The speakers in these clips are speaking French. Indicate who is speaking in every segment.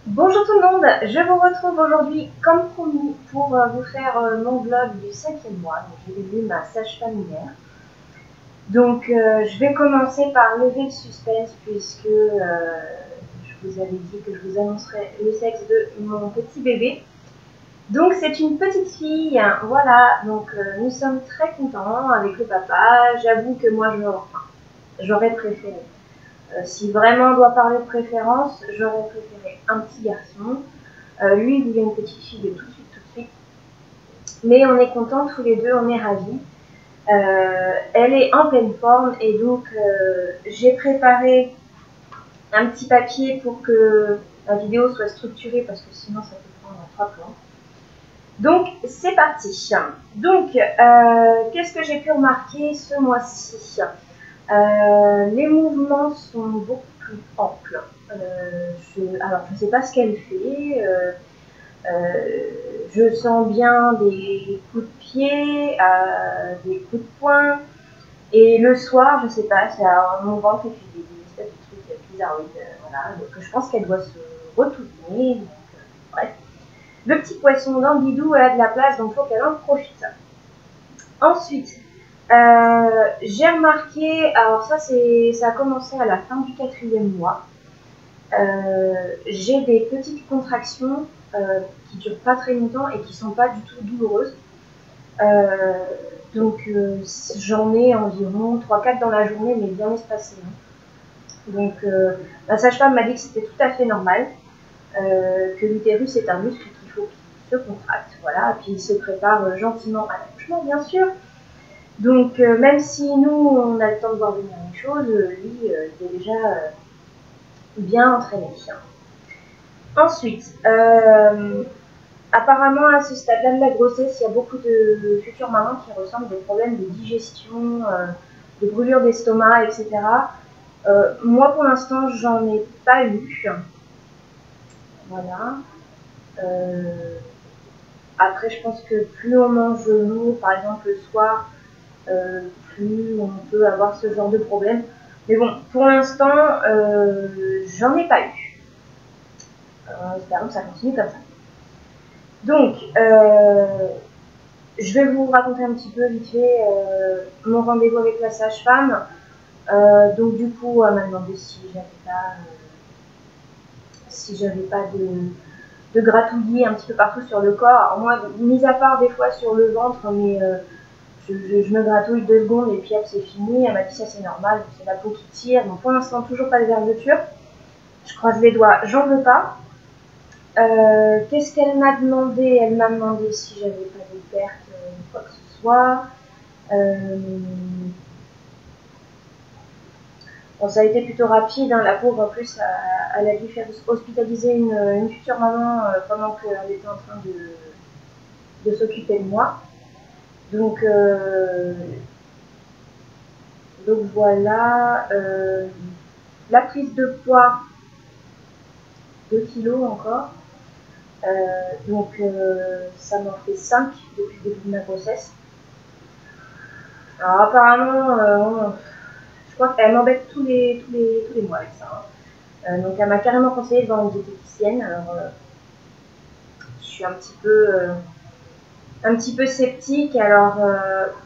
Speaker 1: Bonjour tout le monde, je vous retrouve aujourd'hui comme promis pour vous faire mon vlog du 5e mois. J'ai vu ma sage-femme hier. Donc je vais commencer par lever le suspense puisque je vous avais dit que je vous annoncerai le sexe de mon petit bébé. Donc c'est une petite fille, voilà, donc nous sommes très contents avec le papa. J'avoue que moi j'aurais préféré. Si vraiment on doit parler de préférence, j'aurais préféré un petit garçon. Lui, il voulait une petite fille de tout de suite, tout de suite. Mais on est contents tous les deux, on est ravis. Elle est en pleine forme et donc j'ai préparé un petit papier pour que la vidéo soit structurée parce que sinon ça peut prendre 3 plans. Donc c'est parti. Donc qu'est-ce que j'ai pu remarquer ce mois-ci? Les mouvements sont beaucoup plus amples. Alors je ne sais pas ce qu'elle fait. Je sens bien des coups de pied, des coups de poing. Et le soir, je sais pas, mon ventre fait des espèces de trucs bizarroïdes. Voilà. Donc je pense qu'elle doit se retourner. Donc, bref. Le petit poisson dans le bidou, elle a de la place, donc il faut qu'elle en profite. Ensuite, j'ai remarqué, alors ça a commencé à la fin du 4e mois. J'ai des petites contractions qui durent pas très longtemps et qui sont pas du tout douloureuses. Donc j'en ai environ 3-4 dans la journée, mais bien espacées. Donc la sage-femme m'a dit que c'était tout à fait normal, que l'utérus est un muscle qu'il faut qu'il se contracte, voilà, puis il se prépare gentiment à l'accouchement, bien sûr. Donc même si nous on a le temps de voir venir les choses, lui il est déjà bien entraîné. Ensuite, apparemment, à ce stade-là de la grossesse, il y a beaucoup de futures mamans qui ressentent des problèmes de digestion, de brûlures d'estomac, etc. Moi, pour l'instant, j'en ai pas eu. Voilà. Après, je pense que plus on mange lourd, par exemple le soir, plus on peut avoir ce genre de problème. Mais bon, pour l'instant, j'en ai pas eu. Espérons que ça continue comme ça. Donc, je vais vous raconter un petit peu vite fait mon rendez-vous avec la sage-femme. Donc du coup, elle m'a demandé si j'avais pas de gratouillis un petit peu partout sur le corps. Alors moi, mis à part des fois sur le ventre, mais je me gratouille 2 secondes et puis hop, c'est fini. Elle m'a dit ça c'est normal, c'est la peau qui tire. Donc pour l'instant, toujours pas de vergeture. Je croise les doigts, j'en veux pas. Qu'est-ce qu'elle m'a demandé? Elle m'a demandé si j'avais pas de perte ou quoi que ce soit. Bon, ça a été plutôt rapide, hein. La pauvre en plus elle a dû faire hospitaliser une future maman pendant qu'elle était en train de s'occuper de moi. Donc voilà, la prise de poids, 2 kilos encore. Donc ça m'en fait 5 depuis le début de ma grossesse. Alors apparemment, je crois qu'elle m'embête tous les mois avec ça. Donc elle m'a carrément conseillé de voir une diététicienne. Alors je suis un petit peu sceptique. Alors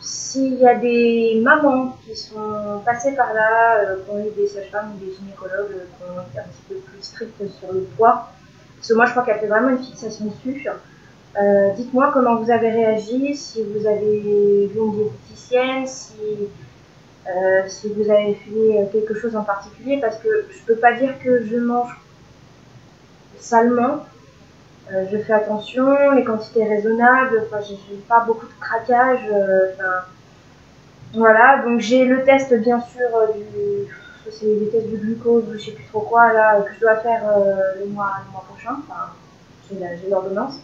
Speaker 1: s'il y a des mamans qui sont passées par là, qui ont eu des sages-femmes ou des gynécologues qui ont été un petit peu plus strictes sur le poids, parce que moi je crois qu'elle fait vraiment une fixation dessus. Dites-moi comment vous avez réagi, si vous avez vu une diététicienne, si vous avez fait quelque chose en particulier, parce que je ne peux pas dire que je mange salement. Je fais attention, les quantités raisonnables, enfin, j'ai pas beaucoup de craquage. Voilà, donc j'ai le test bien sûr c'est les tests du glucose ou je sais plus trop quoi là que je dois faire le mois prochain. Enfin, j'ai l'ordonnance.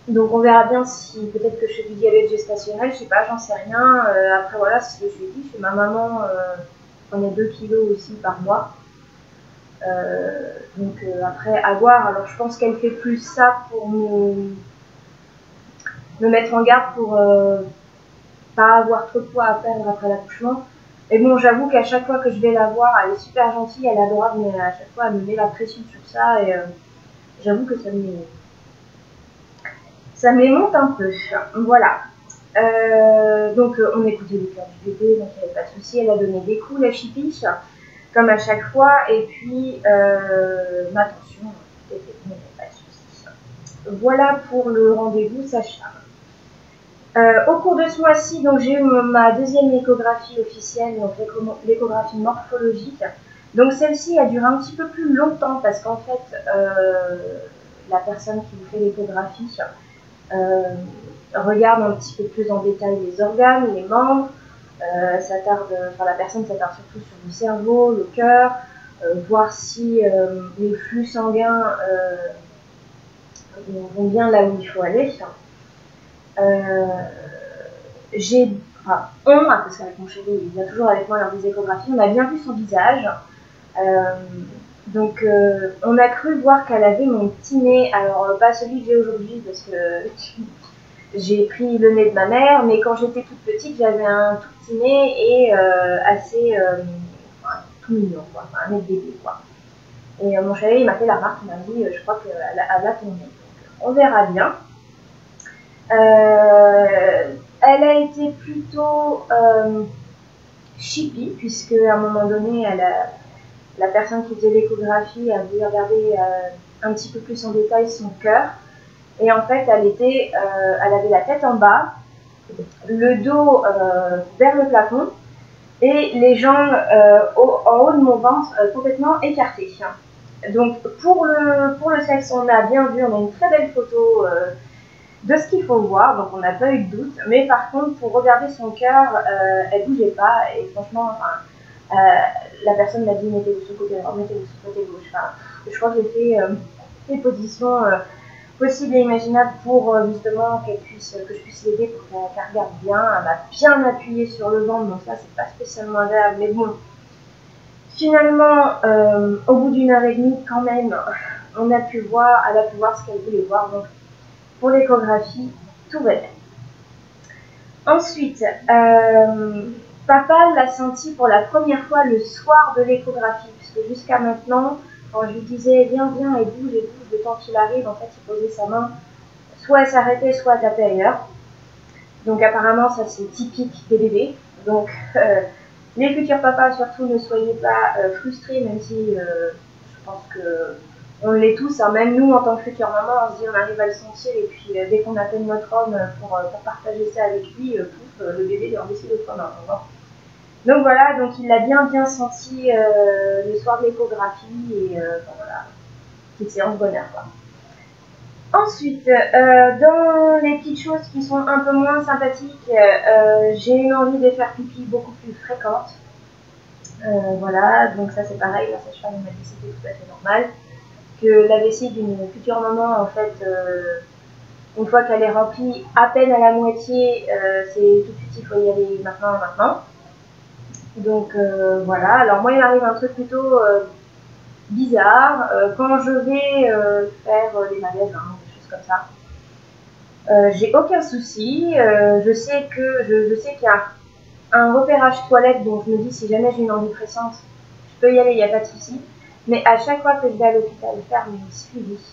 Speaker 1: Donc on verra bien si peut-être que je fais du diabète gestationnel, je sais pas, j'en sais rien. Après voilà, c'est ce que je lui ai dit, ma maman prenait 2 kilos aussi par mois. Donc après à voir, alors je pense qu'elle fait plus ça pour me mettre en garde pour pas avoir trop de poids à perdre après l'accouchement. Et bon, j'avoue qu'à chaque fois que je vais la voir, elle est super gentille, elle est adorable, mais à chaque fois, elle me met la pression sur ça et j'avoue que ça m'émonte un peu. Voilà. Donc, on écoutait le cœur du bébé, donc il n'y avait pas de souci. Elle a donné des coups, la chipie, comme à chaque fois. Et puis, ma tension, il n'y avait pas de souci. Voilà pour le rendez-vous sage-femme. Au cours de ce mois-ci, donc j'ai eu ma deuxième échographie officielle, donc l'échographie morphologique. Donc celle-ci a duré un petit peu plus longtemps parce qu'en fait, la personne qui vous fait l'échographie regarde un petit peu plus en détail les organes, les membres. La personne s'attarde surtout sur le cerveau, le cœur, voir si les flux sanguins vont bien là où il faut aller. Parce qu'avec mon chéri, il vient toujours avec moi lors des échographies, on a bien vu son visage. Donc, on a cru voir qu'elle avait mon petit nez. Alors, pas celui que j'ai aujourd'hui, parce que j'ai pris le nez de ma mère, mais quand j'étais toute petite, j'avais un tout petit nez et tout mignon, quoi. Enfin, un nez de bébé, quoi. Et mon chéri, il m'a fait la remarque, il m'a dit, je crois qu'elle a ton nez. Donc, on verra bien. Elle a été plutôt chippie, puisque à un moment donné, la personne qui faisait l'échographie a voulu regarder un petit peu plus en détail son cœur. Et en fait, elle avait la tête en bas, le dos vers le plafond et les jambes en haut de mon ventre complètement écartées. Donc pour le sexe, on a bien vu, on a une très belle photo de ce qu'il faut voir, donc on n'a pas eu de doute. Mais par contre, pour regarder son cœur, elle bougeait pas et franchement, la personne m'a dit mettez-vous sur le côté droit, mettez-vous sur le côté gauche. Enfin, je crois que j'ai fait des positions possibles et imaginables pour justement que je puisse l'aider pour qu'elle regarde bien. Elle m'a bien appuyé sur le ventre, donc ça c'est pas spécialement agréable, mais bon. Finalement, au bout d'1 heure et demie, quand même, elle a pu voir ce qu'elle voulait voir. Donc, pour l'échographie, tout va bien. Ensuite, papa l'a senti pour la première fois le soir de l'échographie, puisque jusqu'à maintenant, quand je lui disais viens et bouge, le temps qu'il arrive, en fait, il posait sa main, soit elle s'arrêtait, soit elle tapait ailleurs. Donc apparemment, ça c'est typique des bébés. Donc les futurs papas, surtout, ne soyez pas frustrés, même si je pense que on l'est tous, hein. Même nous en tant que future maman, on se dit on arrive à le sentir et puis dès qu'on appelle notre homme pour partager ça avec lui, le bébé lui en décide autrement. Donc voilà, donc il l'a bien senti le soir de l'échographie et voilà, petite séance bonheur quoi. Ensuite, dans les petites choses qui sont un peu moins sympathiques, j'ai eu envie de faire pipi beaucoup plus fréquente. Voilà, donc ça c'est pareil, la sage-femme m'a dit que c'était tout à fait normal. Que la vessie d'une future maman, en fait, une fois qu'elle est remplie à peine à la moitié, c'est tout de suite il faut y aller maintenant. Donc voilà, alors moi il m'arrive un truc plutôt bizarre, quand je vais faire les magasins, des choses comme ça. J'ai aucun souci, je sais qu'il y a un repérage toilette, donc je me dis si jamais j'ai une envie pressante, je peux y aller, il n'y a pas de souci. Mais à chaque fois que je vais à l'hôpital faire mes suivis,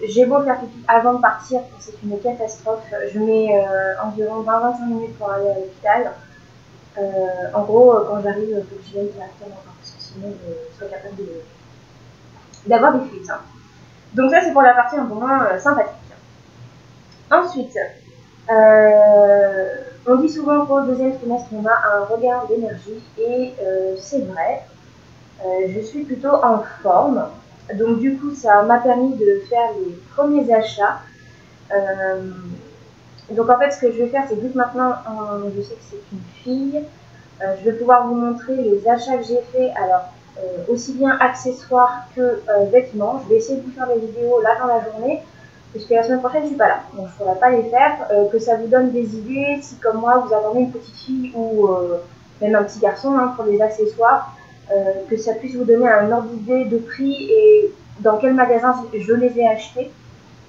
Speaker 1: j'ai beau faire pipi avant de partir, c'est une catastrophe. Je mets environ 20-25 minutes pour aller à l'hôpital. En gros, quand j'arrive, il faut que j'y aille directement, parce que sinon je sois capable d'avoir des fuites. Hein. Donc ça, c'est pour la partie un peu moins sympathique. Ensuite, on dit souvent qu'au deuxième trimestre, on a un regain d'énergie, et c'est vrai. Je suis plutôt en forme, donc du coup ça m'a permis de faire les premiers achats. Donc en fait ce que je vais faire, c'est que vu que maintenant je sais que c'est une fille, je vais pouvoir vous montrer les achats que j'ai faits, alors aussi bien accessoires que vêtements. Je vais essayer de vous faire les vidéos là dans la journée, puisque la semaine prochaine je suis pas là, donc je ne pourrai pas les faire, que ça vous donne des idées, si comme moi vous attendez une petite fille ou même un petit garçon hein, pour les accessoires. Que ça puisse vous donner un ordre d'idée de prix et dans quel magasin je les ai achetés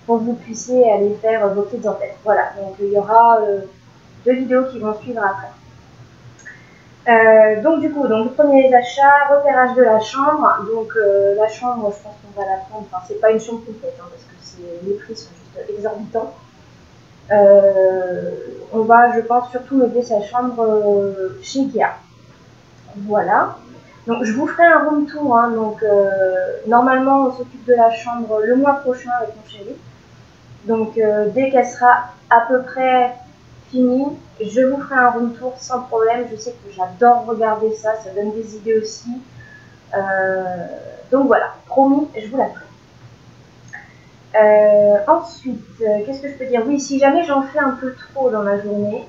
Speaker 1: pour que vous puissiez aller faire vos petites enquêtes. Voilà, donc il y aura 2 vidéos qui vont suivre après. Donc du coup, donc premier achats, repérage de la chambre. Donc la chambre, je pense qu'on va la prendre. Enfin, c'est pas une chambre complète hein, parce que les prix sont juste exorbitants. On va, je pense, surtout meubler sa chambre chez Ikea. Voilà. Donc je vous ferai un room tour. Hein, donc normalement, on s'occupe de la chambre le mois prochain avec mon chéri. Donc dès qu'elle sera à peu près finie, je vous ferai un room tour sans problème. Je sais que j'adore regarder ça, ça donne des idées aussi. Donc voilà, promis, je vous la ferai. Ensuite, qu'est-ce que je peux dire? Oui, si jamais j'en fais un peu trop dans la journée,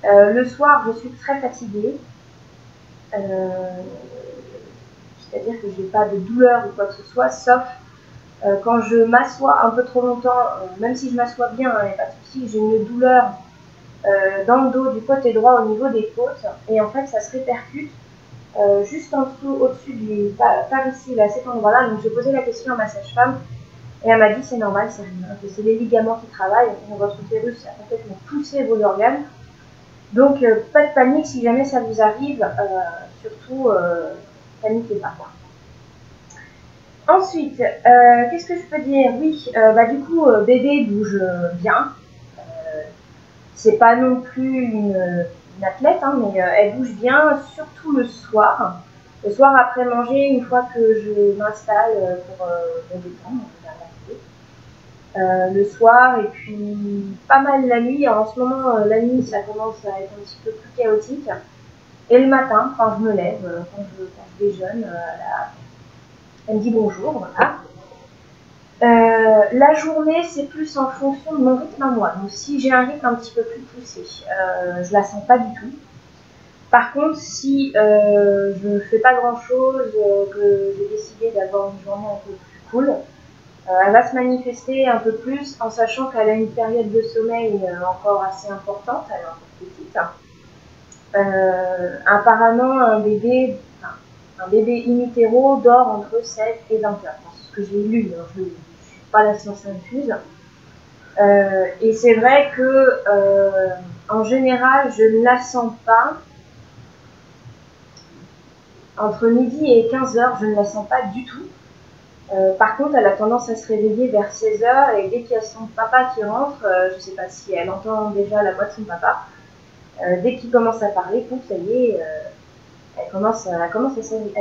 Speaker 1: le soir, je suis très fatiguée. C'est-à-dire que je n'ai pas de douleur ou quoi que ce soit, sauf quand je m'assois un peu trop longtemps, même si je m'assois bien, il n'y a pas de souci, j'ai une douleur dans le dos du côté droit au niveau des côtes, et en fait ça se répercute juste en dessous, au-dessus par ici, là, cet endroit-là. Donc j'ai posé la question à ma sage-femme, et elle m'a dit c'est normal, c'est les ligaments qui travaillent, votre utérus a complètement poussé vos organes. Donc pas de panique si jamais ça vous arrive, surtout paniquez pas. Ensuite, qu'est-ce que je peux dire? Oui, du coup, bébé bouge bien. C'est pas non plus une athlète, hein, mais elle bouge bien, surtout le soir. Le soir après manger, une fois que je m'installe pour me détendre, le soir, et puis pas mal la nuit. Alors, en ce moment, la nuit, ça commence à être un petit peu plus chaotique. Et le matin, quand je me lève, quand je déjeune, elle me dit bonjour, voilà. La journée, c'est plus en fonction de mon rythme à moi. Donc, si j'ai un rythme un petit peu plus poussé, je la sens pas du tout. Par contre, si je ne fais pas grand-chose, que j'ai décidé d'avoir une journée un peu plus cool, elle va se manifester un peu plus en sachant qu'elle a une période de sommeil encore assez importante, elle est encore petite. Apparemment, un bébé in utero dort entre 7 et 20 heures. C'est ce que j'ai lu, hein, je ne suis pas la science infuse. Et c'est vrai que en général, je ne la sens pas. Entre midi et 15 heures, je ne la sens pas du tout. Par contre, elle a tendance à se réveiller vers 16 heures et dès qu'il y a son papa qui rentre, je ne sais pas si elle entend déjà la voix de son papa, dès qu'il commence à parler, pouf, ça y est, elle commence à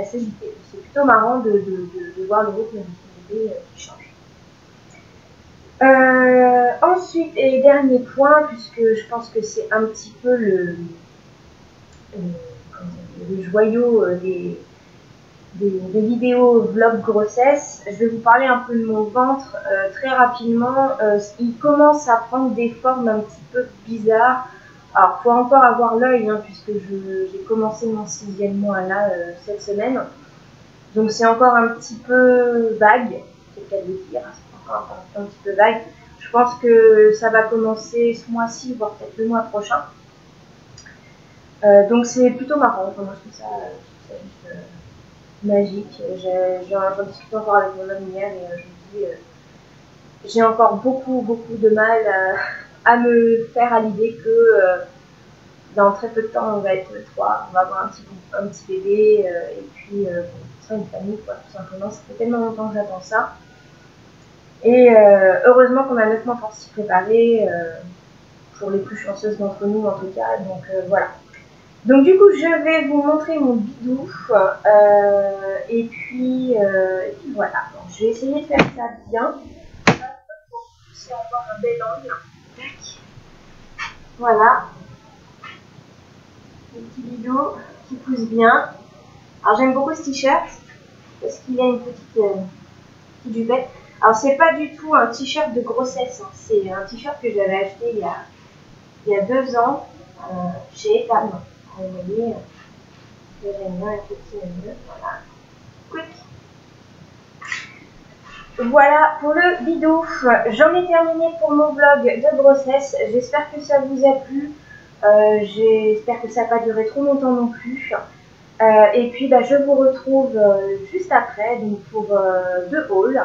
Speaker 1: s'agiter. C'est plutôt marrant de voir le rythme du bébé qui change. Ensuite, et dernier point, puisque je pense que c'est un petit peu le joyau des vidéos vlog grossesse, je vais vous parler un peu de mon ventre très rapidement. Il commence à prendre des formes un petit peu bizarres. Alors, il faut encore avoir l'œil, hein, puisque j'ai commencé mon 6e mois là cette semaine. Donc, c'est encore un petit peu vague, c'est le cas de le dire, c'est encore un petit peu vague. Je pense que ça va commencer ce mois-ci, voire peut-être le mois prochain. Donc, c'est plutôt marrant. Enfin, moi, je trouve ça juste magique. J'en discute encore avec mon homme hier et je me dis j'ai encore beaucoup de mal à me faire à l'idée que dans très peu de temps on va être 3, on va avoir un petit bébé et puis ça une famille quoi, tout simplement. Ça fait tellement longtemps que j'attends ça. Et heureusement qu'on a 9 mois pour s'y préparer, pour les plus chanceuses d'entre nous en tout cas. Donc voilà. Donc du coup, je vais vous montrer mon bidou et puis voilà. Donc, je vais essayer de faire ça bien. C'est encore un bel angle. Tac. Voilà. Le petit bidou qui pousse bien. Alors j'aime beaucoup ce t-shirt parce qu'il y a une petite jupette. Alors c'est pas du tout un t-shirt de grossesse. Hein. C'est un t-shirt que j'avais acheté il y a 2 ans chez Etam. Vous voyez, j'aime bien avec le petit nœud. Voilà. Quick. Voilà pour le bidou. J'en ai terminé pour mon vlog de grossesse. J'espère que ça vous a plu. J'espère que ça n'a pas duré trop longtemps non plus. Et puis je vous retrouve juste après donc pour 2 hauls.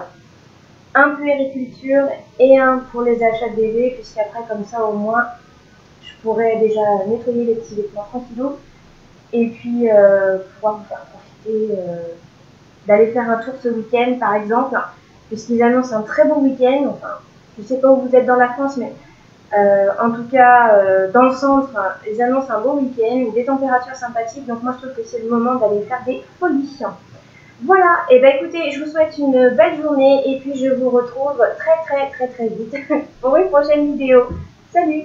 Speaker 1: Un puériculture et un pour les achats de bébé, puisqu'après comme ça au moins je pourrais déjà nettoyer les petits vêtements tranquillou. et puis pouvoir vous faire profiter d'aller faire un tour ce week-end par exemple, puisqu'ils annoncent un très beau week-end. Enfin, je ne sais pas où vous êtes dans la France, mais en tout cas dans le centre, ils annoncent un beau week-end, des températures sympathiques, donc moi je trouve que c'est le moment d'aller faire des folies. Voilà, et ben écoutez, je vous souhaite une belle journée et puis je vous retrouve très vite pour une prochaine vidéo. Salut!